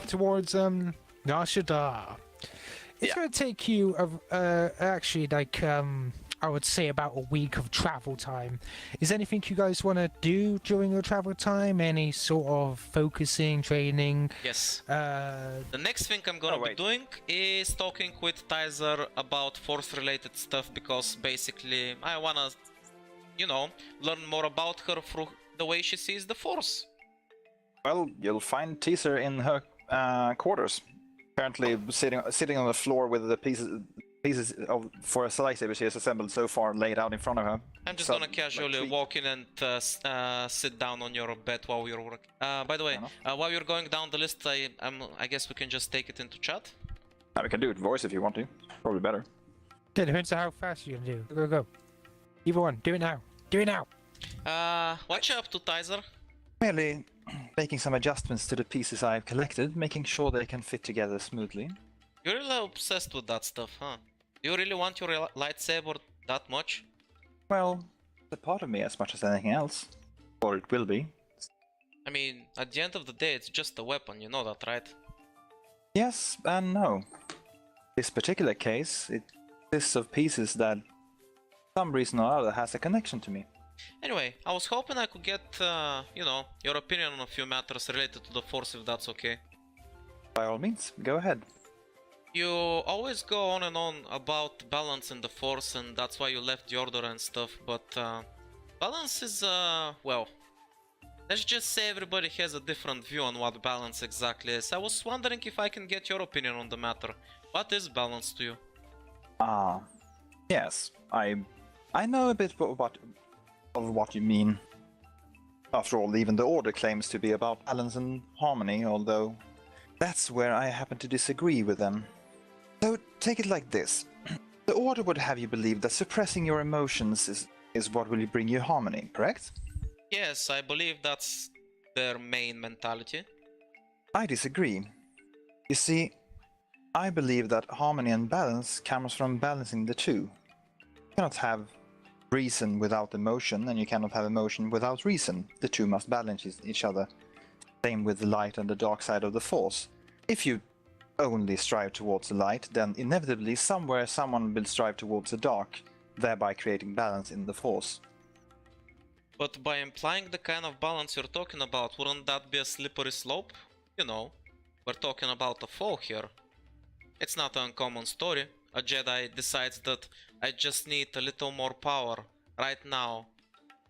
towards Nashadar. It's going to take you actually like I would say about a week of travel time. Is anything you guys want to do during your travel time? Any sort of focusing, training? Yes. The next thing I'm gonna be doing is talking with Tizer about Force-related stuff, because basically I wanna, you know, learn more about her through the way she sees the Force. Well, you'll find Teaser in her quarters, currently sitting on the floor with the pieces for a lightsaber she has assembled so far laid out in front of her. I'm just gonna casually walk in and sit down on your bed while you're working. By the way, while you're going down the list, I guess we can just take it into chat. We can do it voice if you want to. Probably better. It depends on how fast you can do. Go. Either one. Do it now. Do it now. What you up to, Tizer? Merely making some adjustments to the pieces I've collected, making sure they can fit together smoothly. You're really obsessed with that stuff, huh? Do you really want your lightsaber that much? Well, it's a part of me as much as anything else. Or it will be. I mean, at the end of the day, it's just a weapon, you know that, right? Yes and no. This particular case, it consists of pieces that, for some reason or other, has a connection to me. Anyway, I was hoping I could get, you know, your opinion on a few matters related to the Force, if that's okay. By all means, go ahead. You always go on and on about balance in the Force, and that's why you left the Order and stuff, but balance is, well, let's just say everybody has a different view on what balance exactly is. I was wondering if I can get your opinion on the matter. What is balance to you? Yes, I know a bit of what you mean. After all, even the Order claims to be about balance and harmony, although that's where I happen to disagree with them. So take it like this. The Order would have you believe that suppressing your emotions is what will bring you harmony, correct? Yes, I believe that's their main mentality. I disagree. You see, I believe that harmony and balance comes from balancing the two. You cannot have reason without emotion, and you cannot have emotion without reason. The two must balance each other. Same with the light and the dark side of the Force. If you only strive towards the light, then inevitably somewhere someone will strive towards the dark, thereby creating balance in the Force. But by implying the kind of balance you're talking about, wouldn't that be a slippery slope? You know, we're talking about a fall here. It's not an uncommon story. A Jedi decides that I just need a little more power right now,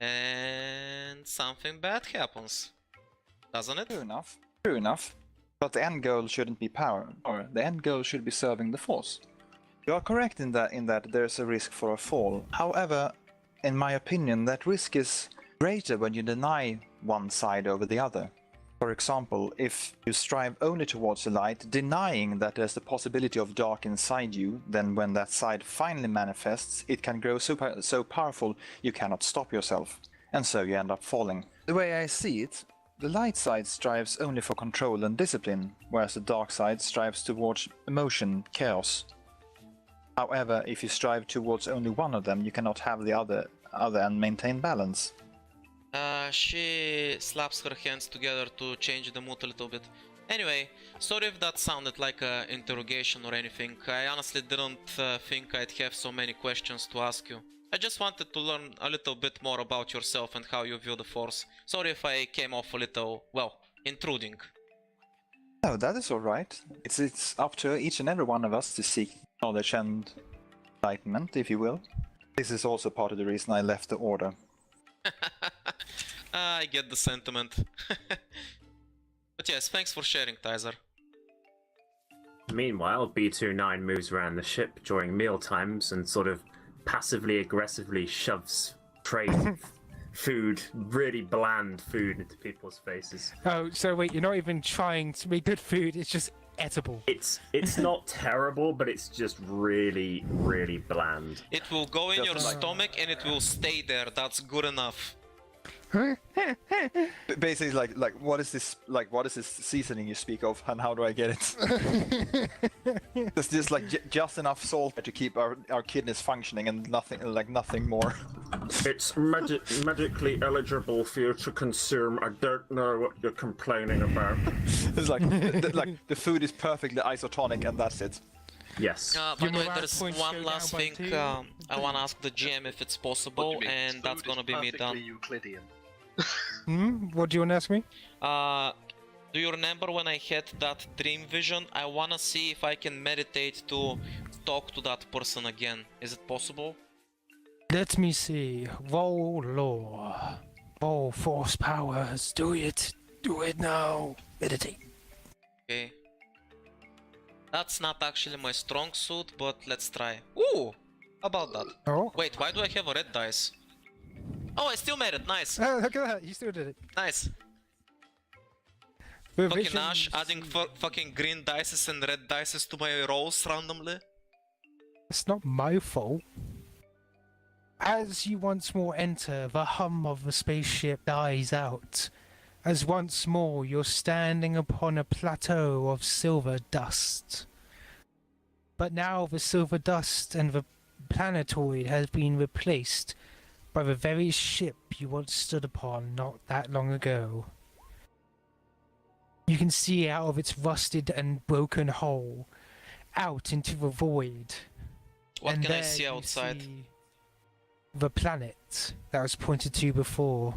and something bad happens. Doesn't it? True enough. But the end goal shouldn't be power, or the end goal should be serving the Force. You are correct in that there's a risk for a fall. However, in my opinion, that risk is greater when you deny one side over the other. For example, if you strive only towards the light, denying that there's the possibility of dark inside you, then when that side finally manifests, it can grow so powerful you cannot stop yourself, and so you end up falling. The way I see it, the light side strives only for control and discipline, whereas the dark side strives towards emotion, chaos. However, if you strive towards only one of them, you cannot have the other and maintain balance. She slaps her hands together to change the mood a little bit. Anyway, sorry if that sounded like an interrogation or anything. I honestly didn't think I'd have so many questions to ask you. I just wanted to learn a little bit more about yourself and how you view the Force. Sorry if I came off a little, well, intruding. No, that is alright. It's up to each and every one of us to seek knowledge and enlightenment, if you will. This is also part of the reason I left the Order. I get the sentiment. But yes, thanks for sharing, Tizer. Meanwhile, B29 moves around the ship during meal times and sort of passively aggressively shoves trays of food, really bland food, into people's faces. Oh, so wait, you're not even trying to make good food, it's just edible. It's not terrible, but it's just really, really bland. It will go in your stomach and it will stay there. That's good enough. Basically, like what is this seasoning you speak of, and how do I get it? There's just just enough salt to keep our kidneys functioning, and nothing more. It's magically eligible for you to consume. I don't know what you're complaining about. It's like, the food is perfectly isotonic and that's it. Yes. By Your the way, morale there's points one go last down by thing. 2. I want to ask the GM if it's What do possible, you mean? and that's Food gonna is be me perfectly done. Euclidean. What do you want to ask me? Do you remember when I had that dream vision? I wanna see if I can meditate to talk to that person again. Is it possible? Let me see. Roll law. Roll force powers. Do it. Do it now. Meditate. Okay. That's not actually my strong suit, but let's try. Ooh! How about that? Oh. Wait, why do I have a red dice? Oh, I still made it. Nice. Oh, look at that. You still did it. Nice. Fucking Ash adding fucking green dices and red dices to my rolls randomly. It's not my fault. As you once more enter, the hum of the spaceship dies out, as once more you're standing upon a plateau of silver dust. But now the silver dust and the planetoid has been replaced by the very ship you once stood upon not that long ago. You can see out of its rusted and broken hull, out into the void. What And can I there see you outside? see the planet that was pointed to before.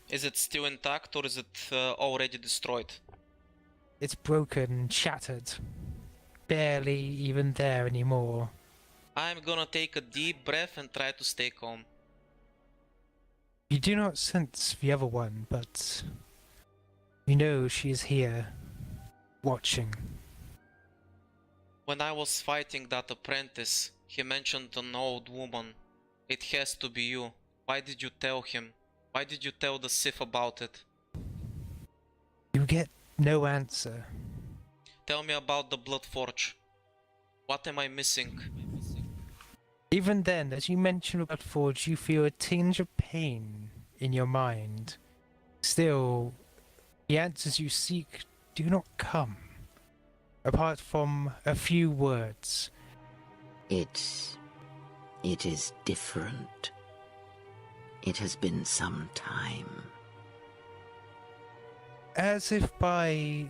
Is it still intact or is it already destroyed? It's broken, shattered. Barely even there anymore. I'm gonna take a deep breath and try to stay calm. You do not sense the other one, but you know she is here, watching. When I was fighting that apprentice, he mentioned an old woman. It has to be you. Why did you tell him? Why did you tell the Sith about it? You get no answer. Tell me about the Blood Forge. What am I missing? Even then, as you mention Bloodforge, you feel a tinge of pain in your mind. Still, the answers you seek do not come, apart from a few words. It is different. It has been some time. As if by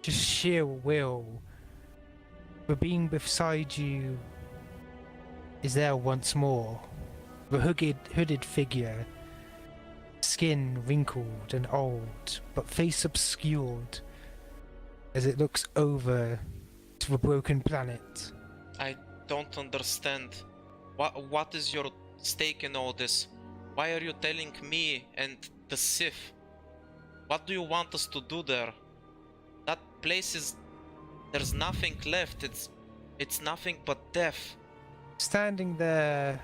just sheer will, the being beside you is there once more. The hooded figure, skin wrinkled and old, but face obscured, as it looks over to the broken planet. I don't understand. What is your stake in all this? Why are you telling me and the Sith? What do you want us to do there? That place is... There's nothing left. It's nothing but death. Standing there,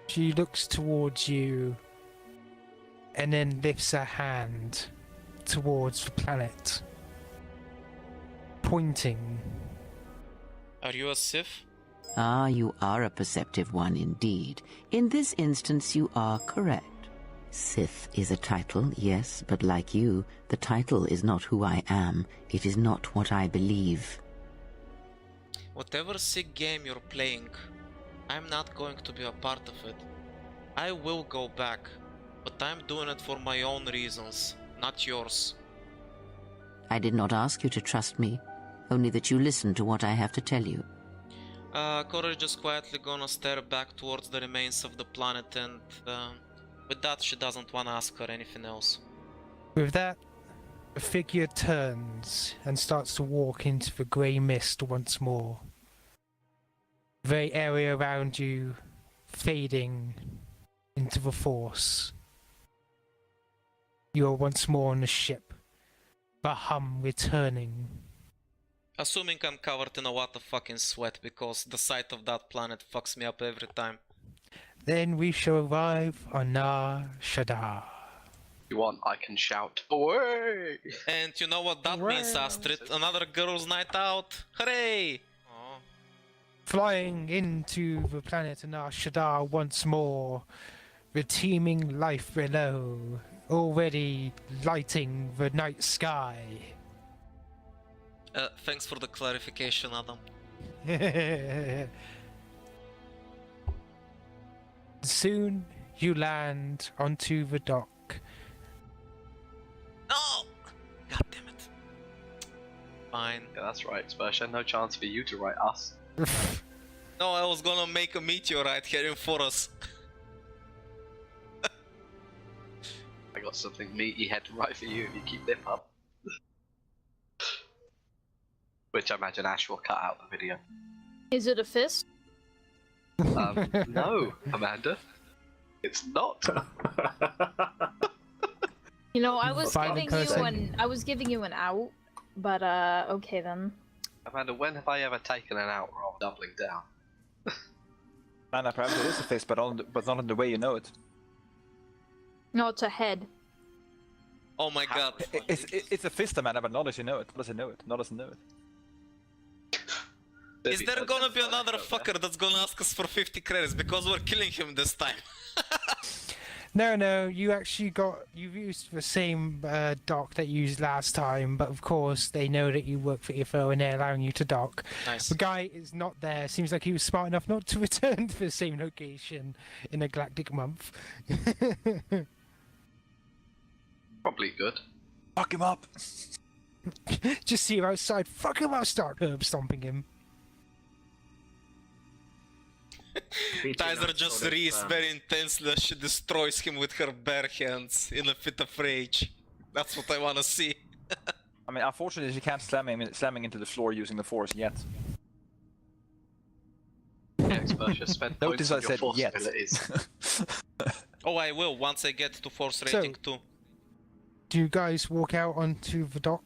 she looks towards you and then lifts her hand towards the planet, pointing. Are you a Sith? Ah, you are a perceptive one indeed. In this instance, you are correct. Sith is a title, yes, but like you, the title is not who I am. It is not what I believe. Whatever sick game you're playing, I'm not going to be a part of it. I will go back, but I'm doing it for my own reasons, not yours. I did not ask you to trust me, only that you listen to what I have to tell you. Korax just quietly gonna stare back towards the remains of the planet, and with that she doesn't wanna ask her anything else. With that, the figure turns and starts to walk into the grey mist once more. The very area around you fading into the Force. You are once more on the ship, the hum returning. Assuming I'm covered in a lot of fucking sweat, because the sight of that planet fucks me up every time. Then we shall arrive on Nar Shaddaa. If you want, I can shout, away! And you know what that means, Astrid? Another girls' night out! Hooray! Aw. Flying into the planet Nar Shaddaa once more, the teeming life below, already lighting the night sky. Thanks for the clarification, Adam. Soon you land onto the dock. No! God damn fine. Yeah, that's right, Experta. No chance for you to write us. No, I was gonna make a meteorite here in Forest. I got something meaty head to write for you if you keep lip up. Which I imagine Ash will cut out the video. Is it a fist? No, Amanda. It's not. You know, I was Violent giving you an out, but okay then. Amanda, when have I ever taken an out roll doubling down? Anna, perhaps it is a fist, but not in the way you know it. No, it's a head. Oh my god. It's a fist, Amanda, but not as you know it. Not as you know it. Not as you know it. Is there gonna be another fucker that's gonna ask us for 50 credits because we're killing him this time? No, you've used the same dock that you used last time, but of course they know that you work for IFO and they're allowing you to dock. Nice. The guy is not there. Seems like he was smart enough not to return to the same location in a galactic month. Probably good. Fuck him up! Just see him outside. Fuck him! I'll start herb stomping him. Tizer just reads very intensely as she destroys him with her bare hands in a fit of rage. That's what I wanna see. I mean, unfortunately, she can't slamming into the floor using the force yet. Yeah, Experta, spend Notice points I on your said force yet. abilities. Oh, I will once I get to force rating 2. Do you guys walk out onto the dock?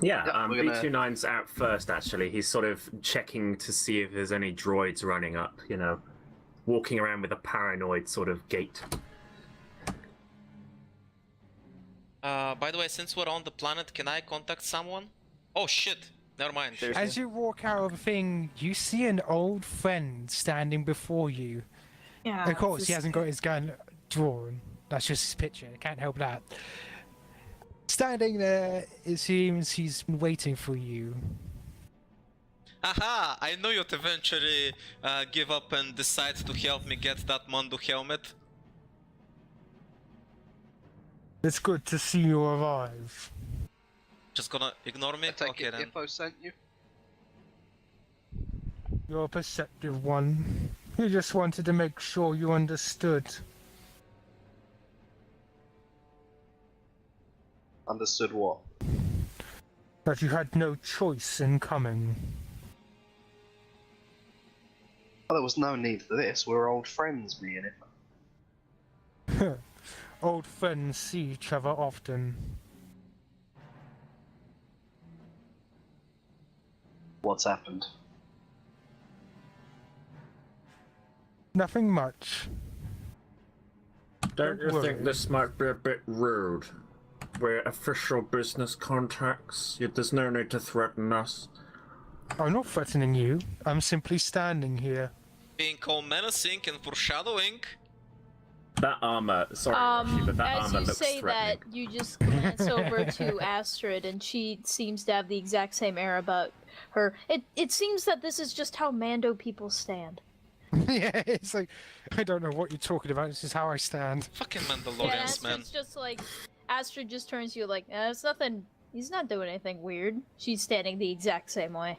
Yeah, Yeah, we're gonna- B29's out first, actually. He's sort of checking to see if there's any droids running up, you know, walking around with a paranoid sort of gait. By the way, since we're on the planet, can I contact someone? Oh shit, never mind. As you walk out of the thing, you see an old friend standing before you. Yeah. Of course, he hasn't got his gun drawn. That's just his picture. I can't help that. Standing there, it seems he's been waiting for you. Aha! I knew you'd eventually give up and decide to help me get that Mondo helmet. It's good to see you arrive. Just gonna ignore me? I take Okay it then. Info sent you? You're a perceptive one. He just wanted to make sure you understood. Understood what? That you had no choice in coming. Well, there was no need for this. We're old friends, me and Info. Old friends see each other often. What's happened? Nothing much. Don't you worry. think this might be a bit rude? We're official business contacts. There's no need to threaten us. I'm not threatening you. I'm simply standing here. Being all menacing and foreshadowing. That armor, sorry, Roshi, but that as armor you looks say threatening. that, you just glance over to Astrid, and she seems to have the exact same air about her. It seems that this is just how Mando people stand. Yeah, it's like, I don't know what you're talking about. This is how I stand. Fucking Yeah, Mandalorians, man. Astrid's just like, Astrid just turns to you like, it's nothing. He's not doing anything weird. She's standing the exact same way.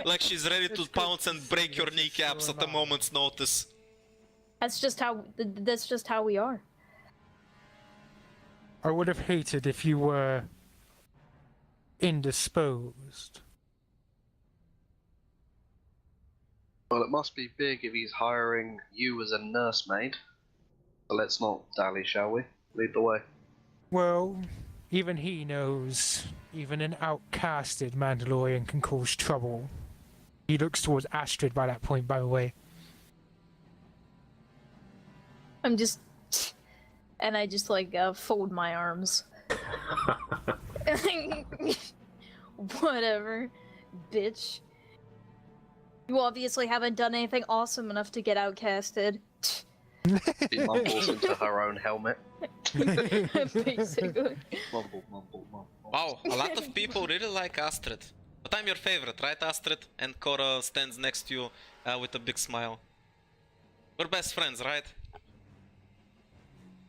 Like she's ready to It's good pounce to and see break your that you're kneecaps still at the alive. moment's notice. That's just how we are. I would have hated if you were indisposed. Well, it must be big if he's hiring you as a nursemaid. So let's not dally, shall we? Lead the way. Well, even he knows even an outcasted Mandalorian can cause trouble. He looks towards Astrid by that point, by the way. I'm just, and I just like fold my arms. Whatever, bitch. You obviously haven't done anything awesome enough to get outcasted. She mumbles into her own helmet. Basically. Mumble, mumble, mumble. Wow, a lot of people really like Astrid. But I'm your favorite, right, Astrid? And Cora stands next to you with a big smile. We're best friends, right?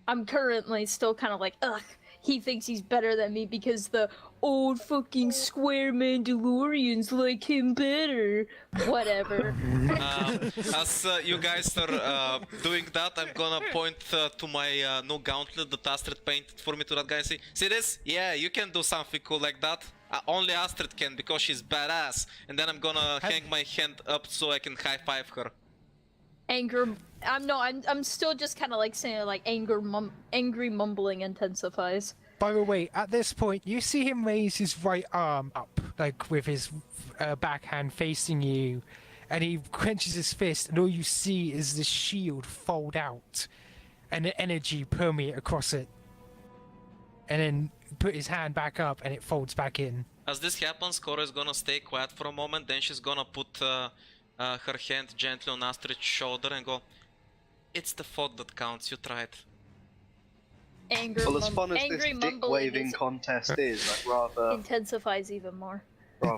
I'm currently still kind of like, ugh, he thinks he's better than me because the old fucking square Mandalorians like him better. Whatever. As you guys are doing that, I'm gonna point to my new gauntlet that Astrid painted for me to that guy and say, see this? Yeah, you can do something cool like that. Only Astrid can because she's badass. And then I'm gonna hang my hand up so I can high-five her. I'm still just kind of like saying like angry mumbling intensifies. By the way, at this point, you see him raise his right arm up, like with his backhand facing you, and he clenches his fist, and all you see is the shield fold out, and the energy permeate across it, and then put his hand back up, and it folds back in. As this happens, Cora is gonna stay quiet for a moment, then she's gonna put her hand gently on Astrid's shoulder and go, it's the thought that counts, you tried. Well, as fun as this dick-waving contest is, I'd rather... intensifies even more.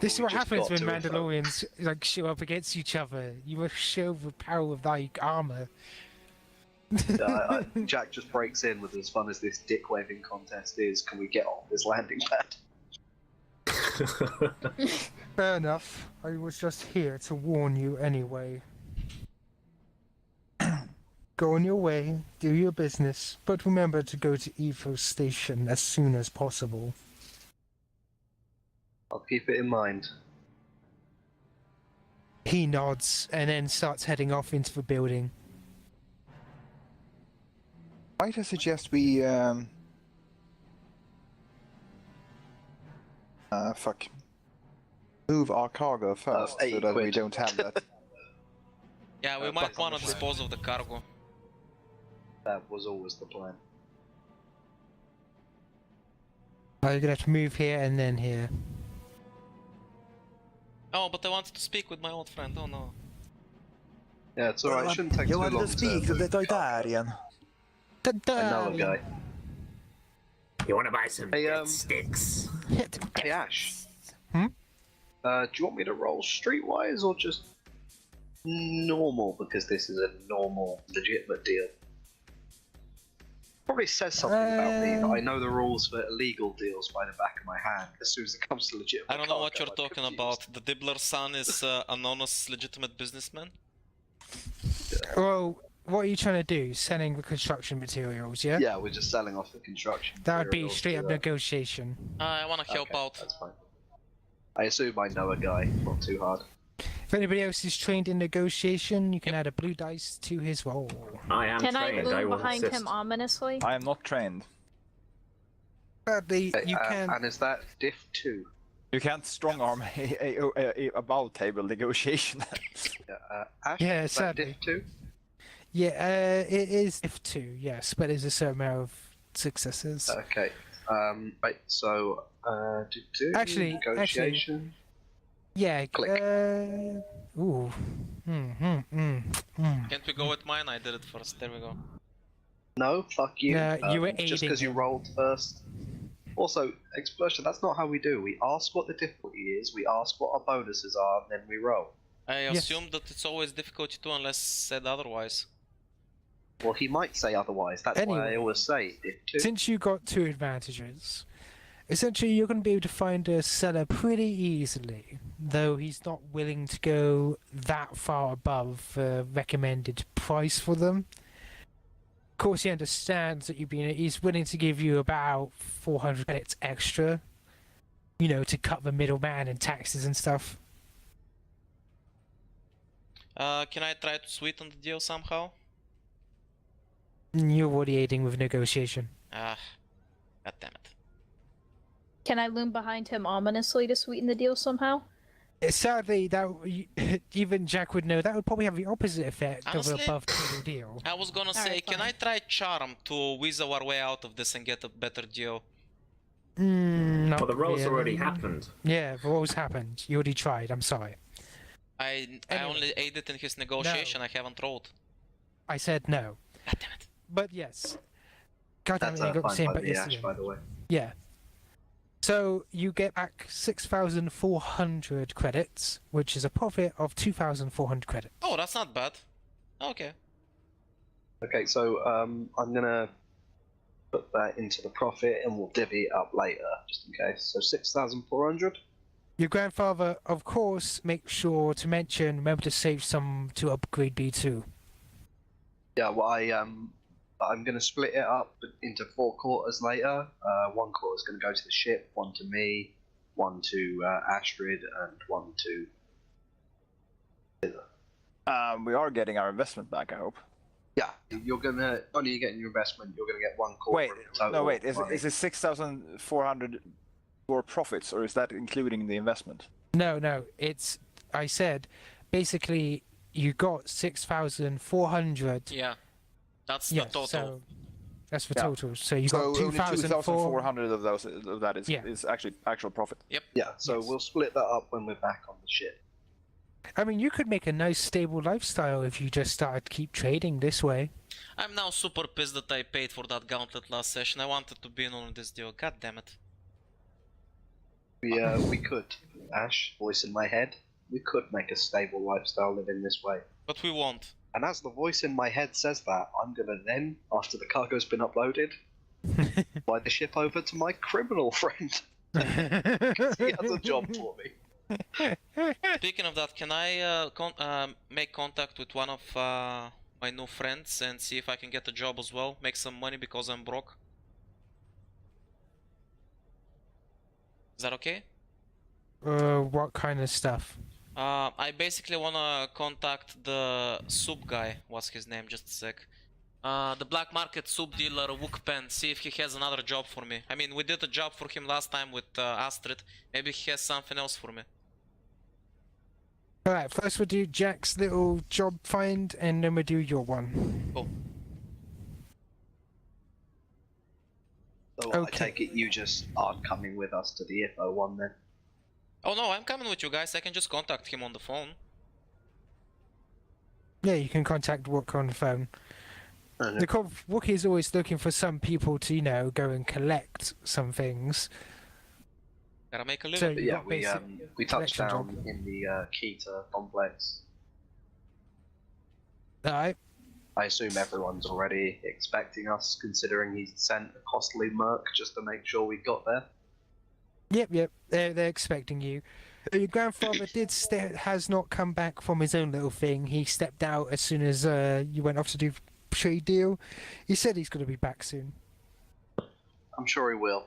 This is what happens when Mandalorians like show up against each other. You must show the power of thy armor. Jack just breaks in with as fun as this dick-waving contest is. Can we get off this landing pad? Fair enough. I was just here to warn you anyway. Go on your way, do your business, but remember to go to Evo Station as soon as possible. I'll keep it in mind. He nods and then starts heading off into the building. Might I suggest we move our cargo first so that we don't have that. Yeah, we might wanna dispose of the cargo. That was always the plan. You're gonna have to move here and then here. Oh, but I wanted to speak with my old friend, oh no. Yeah, it's alright, it shouldn't take too long to speak to the Doidarian. Another guy. You want to buy some Hey, sticks? Hey Ash. Hmm? Do you want me to roll streetwise or just normal, because this is a normal, legitimate deal? Probably says something about me, but I know the rules for illegal deals by the back of my hand. As soon as it comes to legitimate I don't know what you're cargo, I'm talking confused. about. The Dibler son is a honest, legitimate businessman? Well, what are you trying to do? Selling the construction materials, yeah? Yeah, we're just selling off the construction. That would be materials straight to up the- negotiation. I wanna help Okay, out. That's fine. I assume I know a guy, not too hard. If anybody else is trained in negotiation, you can add a blue dice to his roll. I am Can I trained. I loom will behind assist. him ominously? I am not trained. Sadly, you can. And is that diff 2? You can't strong arm a above table negotiation. Ash, Yeah, is that sadly. diff 2? Yeah, it is if two, yes, but there's a certain amount of successes. Okay. Right, so, Actually- negotiation. Yeah. Click. Ooh. Can't we go with mine? I did it first. There we go. No, fuck you. No, you were just aiding because you him. rolled first. Also, Experta, that's not how we do. We ask what the difficulty is, we ask what our bonuses are, and then we roll. I Yes. assume that it's always difficulty 2 unless said otherwise. Well, he might say otherwise. That's why Anyway. I always say diff 2. Since you got two advantages, essentially you're going to be able to find a seller pretty easily, though he's not willing to go that far above the recommended price for them. Of course, he understands that he's willing to give you about 400 credits extra, you know, to cut the middleman and taxes and stuff. Can I try to sweeten the deal somehow? You're already aiding with negotiation. Ah, god damn it. Can I loom behind him ominously to sweeten the deal somehow? Sadly, even Jack would know that would probably have the opposite effect of Honestly? an above table deal. I was gonna say, Alright, can I try charm to weasel our way out of this and get a better deal? Not Well, the rolls already really. happened. Yeah, the rolls happened. You already tried. I'm sorry. I Anyway. only aided in his negotiation, I haven't rolled. I said no. God damn it. But yes. God damn it, That's you got the fine same by bet me, Ash, yesterday. by the way. Yeah. So you get back 6,400 credits, which is a profit of 2,400 credits. Oh, that's not bad. Okay. Okay, so I'm gonna put that into the profit, and we'll divvy it up later, just in case. So 6,400. Your grandfather, of course, make sure to mention, remember to save some to upgrade B2. Yeah, well, I'm going to split it up into 4 quarters later. 1 quarter is going to go to the ship, 1 to me, 1 to Astrid, and 1 to. We are getting our investment back, I hope. Yeah, you're gonna only getting your investment. You're gonna get 1 quarter. Wait, of the total no, wait. money. Is it 6,400 for profits, or is that including the investment? No, it's, I said, basically, you got 6,400. Yeah, that's the Yes, total. so that's the Yeah. total. So you So got only 2,400. 2,400 of that is, Yeah. is actually actual profit. Yeah, so Yes. we'll split that up when we're back on the ship. I mean, you could make a nice stable lifestyle if you just started keep trading this way. I'm now super pissed that I paid for that gauntlet last session. I wanted to be in on this deal. God damn it. We could, Ash, voice in my head. We could make a stable lifestyle living this way. But we won't. And as the voice in my head says that, I'm gonna then, after the cargo's been uploaded, fly the ship over to my criminal friend. He has a job for me. Speaking of that, can I make contact with one of my new friends and see if I can get a job as well? Make some money because I'm broke? Is that okay? What kind of stuff? I basically wanna contact the soup guy. What's his name? Just a sec. The black market soup dealer Wookpen, see if he has another job for me. I mean, we did a job for him last time with Astrid. Maybe he has something else for me. Alright, first we'll do Jack's little job find, and then we'll do your one. Cool. So Okay. I take it you just aren't coming with us to the IFO one then? Oh no, I'm coming with you guys. I can just contact him on the phone. Yeah, you can contact Wook on the phone. The Wookiee is always looking for some people to, you know, go and collect some things. Gotta make a So living. But you yeah, got basic we touched collection down job. in the Keita complex. Alright. I assume everyone's already expecting us, considering he sent a costly merc just to make sure we got there. Yep. They're expecting you. Your grandfather has not come back from his own little thing. He stepped out as soon as you went off to do trade deal. He said he's going to be back soon. I'm sure he will.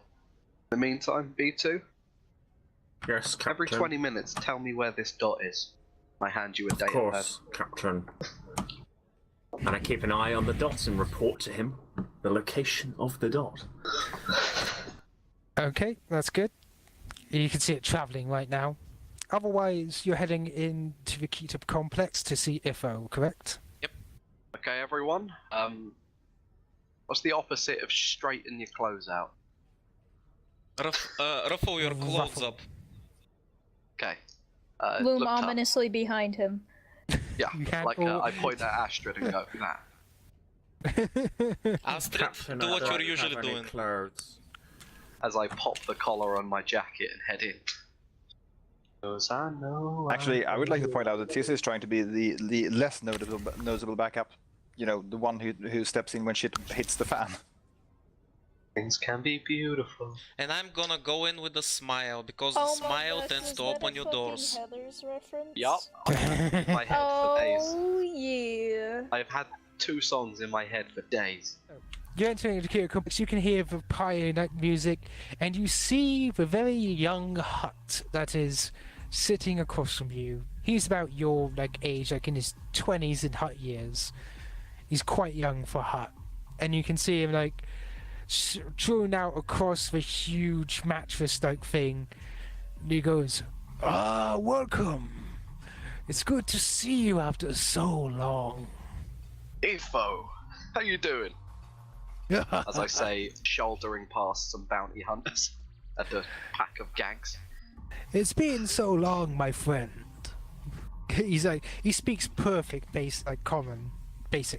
In the meantime, B2, Yes, Captain. every 20 minutes tell me where this dot is. I hand you a Of data course, Captain. And I keep an eye on the dot and report to him the location of the dot. Okay, that's good. You can see it travelling right now. Otherwise, you're heading into the Keita complex to see Ifo, correct? Okay, everyone. What's the opposite of straighten your clothes out? Ruffle your clothes Ruffle. up. Okay. Loom look up. ominously behind him. Yeah, You can't like all- I point at Astrid and go, nah. Astrid, Captain, do I what don't you're usually have any doing. clothes. As I pop the collar on my jacket and head in. 'Cause I know Actually, I would like to point out that Tissa is trying to be the less noticeable backup. You know, the one who steps in when shit hits the fan. things can be beautiful. And I'm gonna go in with a smile, because the smile tends to open your doors. Heather's reference? Yup. In my head for days. Oh yeah. I've had 2 songs in my head for days. You're entering the Keita complex, you can hear the Pioneer Night music, and you see the very young Hut that is sitting across from you. He's about your age, like in his 20s in Hut years. He's quite young for Hut. And you can see him drawn out across the huge mattress thing. And he goes, welcome. It's good to see you after so long. Ifo, how you doing? As I say, shouldering past some bounty hunters and a pack of gangs. It's been so long, my friend. He speaks perfect basic,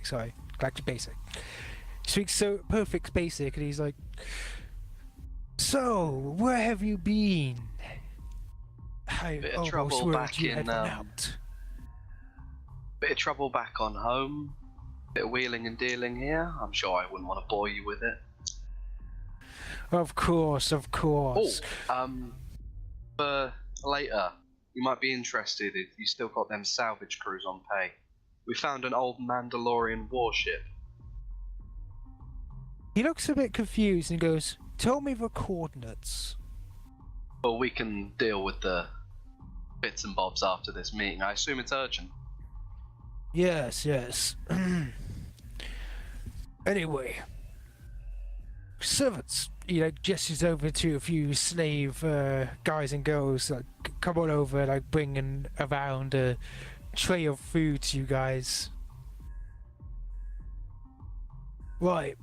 sorry, Galactic Basic. He speaks so perfect basic, and he's like, so, where have you been? I Bit of almost trouble worried back you had in, run out. Bit of trouble back on home. Bit of wheeling and dealing here. I'm sure I wouldn't want to bore you with it. Of course, of course. For later, you might be interested if you still got them salvage crews on pay. We found an old Mandalorian warship. He looks a bit confused and goes, "Tell me the coordinates." Well, we can deal with the bits and bobs after this meeting. I assume it's urgent. Yes, yes. Anyway, servants, he like gestures over to a few slave guys and girls, like, come on over, like bringing around a tray of food to you guys. Right,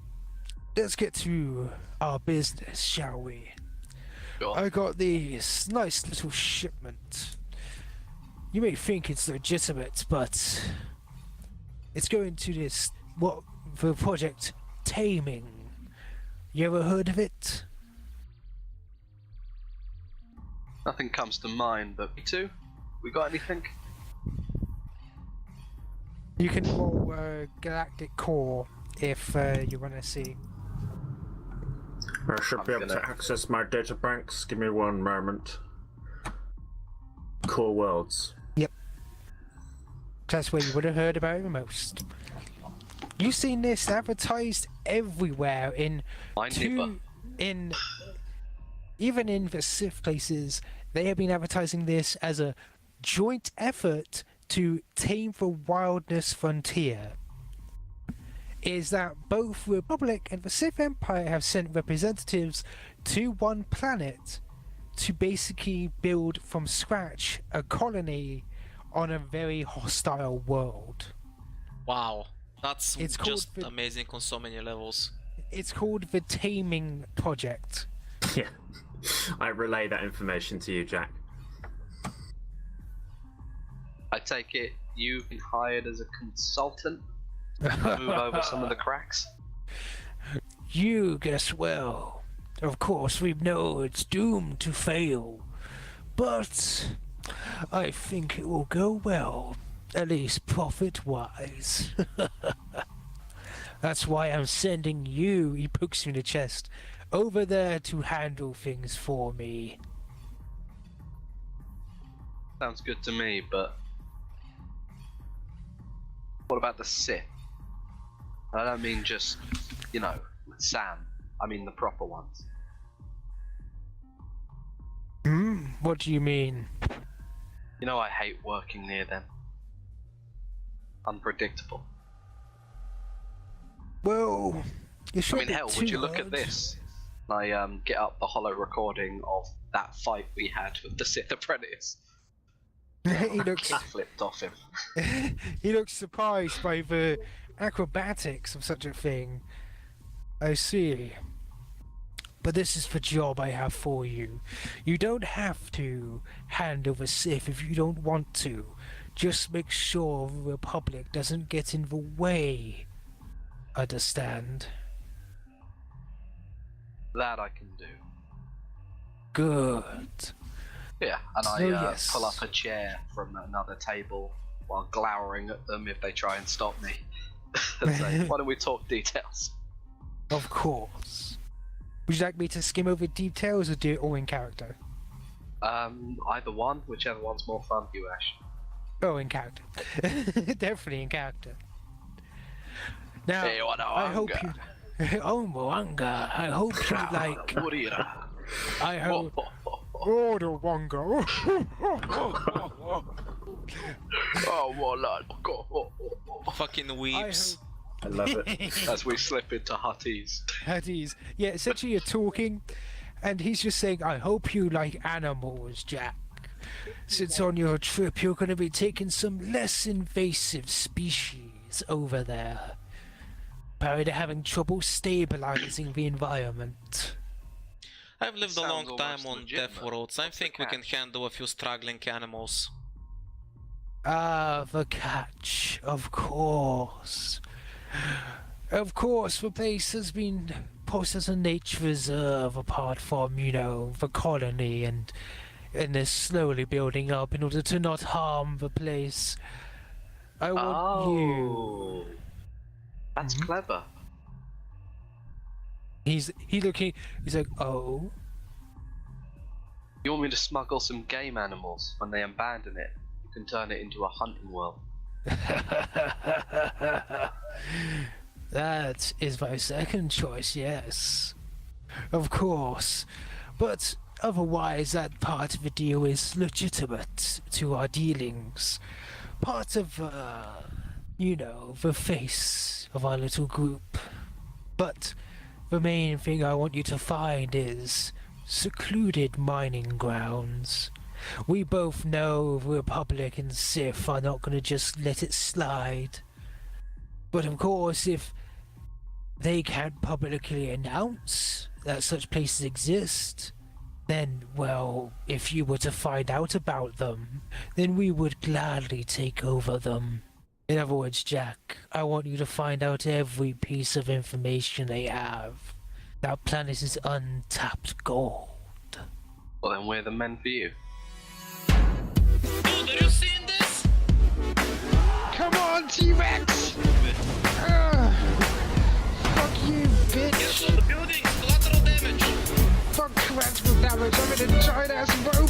let's get to our business, shall we? Sure. I got this nice little shipment. You may think it's legitimate, but it's going to this, the project Taming. You ever heard of it? Nothing comes to mind, but me too. We got anything? You can roll Galactic Core if you want to see. I should I'm be able to gonna- access my data banks. Give me one moment. Core worlds. That's where you would have heard about it the most. You've seen this advertised everywhere even in the Sith places. They have been advertising this as a joint effort to tame the wildness frontier. Is that both the Republic and the Sith Empire have sent representatives to one planet to basically build from scratch a colony on a very hostile world. Wow. That's It's called just the- amazing on so many levels. It's called the Taming Project. Yeah. I relay that information to you, Jack. I take it you've been hired as a consultant to move over some of the cracks? You guess well. Of course, we know it's doomed to fail. But I think it will go well. At least profit-wise. That's why I'm sending you, he pokes you in the chest, over there to handle things for me. Sounds good to me, but what about the Sith? I don't mean just, with Sam. I mean the proper ones. What do you mean? I hate working near them. Unpredictable. Well, you I should mean, hell, would you look at this? I get up the hollow recording of that fight we had with the Sith apprentice. he looks Kick flipped off him. he looks surprised by the acrobatics of such a thing. I see. But this is the job I have for you. You don't have to handle the Sith if you don't want to. Just make sure the Republic doesn't get in the way. Understand? That I can do. Good. Yeah, and I Oh, yes. pull up a chair from another table while glowering at them if they try and stop me. And say, why don't we talk details? Of course. Would you like me to skim over details or do it all in character? Either one, whichever one's more fun for you, Ash. Oh, in character. Definitely in character. Now, Hey, what I hope you... Oh, Moanga, I hope you like... What do you know? I hope... Oh, the Wonga. Oh, what lad? Fucking I weeps. I love it. As we slip into Hutties. Hades. Yeah, essentially you're talking, and he's just saying, I hope you like animals, Jack. Since on your trip you're going to be taking some less invasive species over there. Apparently they're having trouble stabilizing the environment. I've lived a long Sounds time almost on legitimate. death worlds. I What's the think we can catch? handle a few struggling animals. Ah, the catch, of course. Of course, the place has been posted as a nature reserve apart from, the colony, and they're slowly building up in order to not harm the place. I want you. That's clever. He's looking. He's like, oh. You want me to smuggle some game animals? When they abandon it, you can turn it into a hunting world. That is my second choice, yes. Of course. But otherwise, that part of the deal is legitimate to our dealings. Part of, the face of our little group. But the main thing I want you to find is secluded mining grounds. We both know the Republic and Sith are not going to just let it slide. But of course, if they can't publicly announce that such places exist, then, well, if you were to find out about them, then we would gladly take over them. In other words, Jack, I want you to find out every piece of information they have. That planet is untapped gold. Well, then we're the men for you. Dude, are you seeing this? Come on, T-Rex! Fuck you, bitch! Yes, on the buildings, collateral damage. Fuck collateral damage, I'm in a giant ass boat!